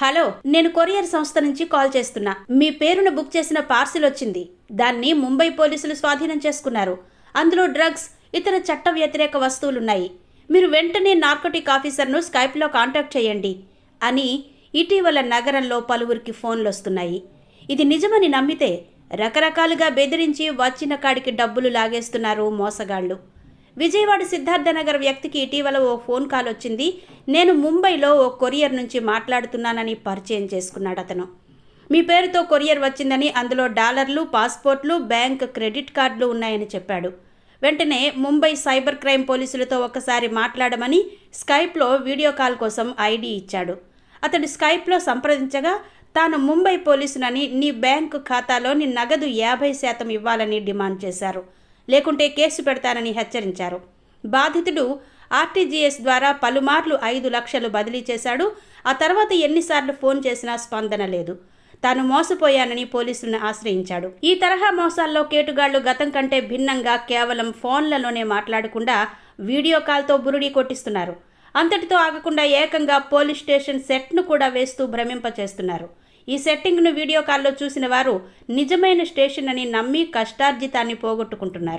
Hello, నేను courier సంస్థ నుంచి కాల్ చేస్తున్నా. మీ పేరున బుక్ చేసిన పార్సిల్ వచ్చింది. దాన్ని ముంబై పోలీసులు స్వాధీనం చేసుకున్నారు. అందులో డ్రగ్స్, ఇతర చట్ట వ్యతిరేక వస్తువులున్నాయి. మీరు వెంటనే నార్కోటిక్ ఆఫీసర్ను స్కైప్లో కాంటాక్ట్ చేయండి అని ఇటీవల నగరంలో పలువురికి ఫోన్లు వస్తున్నాయి. ఇది నిజమని నమ్మితే రకరకాలుగా బెదిరించి వచ్చిన కాడికి డబ్బులు లాగేస్తున్నారు మోసగాళ్లు. విజయవాడ సిద్ధార్థనగర్ వ్యక్తికి ఇటీవల ఓ ఫోన్ కాల్ వచ్చింది. నేను ముంబైలో ఓ కొరియర్ నుంచి మాట్లాడుతున్నానని పరిచయం చేసుకున్నాడు అతను. మీ పేరుతో కొరియర్ వచ్చిందని, అందులో డాలర్లు, పాస్పోర్ట్లు, బ్యాంక్ క్రెడిట్ కార్డులు ఉన్నాయని చెప్పాడు. వెంటనే ముంబై సైబర్ క్రైమ్ పోలీసులతో ఒకసారి మాట్లాడమని స్కైప్లో వీడియో కాల్ కోసం ఐడి ఇచ్చాడు. అతడు స్కైప్లో సంప్రదించగా తాను ముంబై పోలీసునని, నీ బ్యాంకు ఖాతాలోని నగదు 50% ఇవ్వాలని డిమాండ్ చేశారు. లేకుంటే కేసు పెడతానని హెచ్చరించారు. బాధితుడు ఆర్టీజీఎస్ ద్వారా పలుమార్లు 5 లక్షలు బదిలీ చేశాడు. ఆ తర్వాత ఎన్నిసార్లు ఫోన్ చేసినా స్పందన లేదు. తాను మోసపోయానని పోలీసులను ఆశ్రయించాడు. ఈ తరహా మోసాల్లో కేటుగాళ్లు గతం కంటే భిన్నంగా కేవలం ఫోన్లలోనే మాట్లాడకుండా వీడియో కాల్తో బురుడీ కొట్టిస్తున్నారు. అంతటితో ఆగకుండా ఏకంగా పోలీస్ స్టేషన్ సెట్ను కూడా వేస్తూ భ్రమింపచేస్తున్నారు. ఈ సెట్టింగ్ను వీడియో కాల్లో చూసిన వారు నిజమైన స్టేషన్ అని నమ్మి కష్టార్జితాన్ని పోగొట్టుకుంటున్నారు.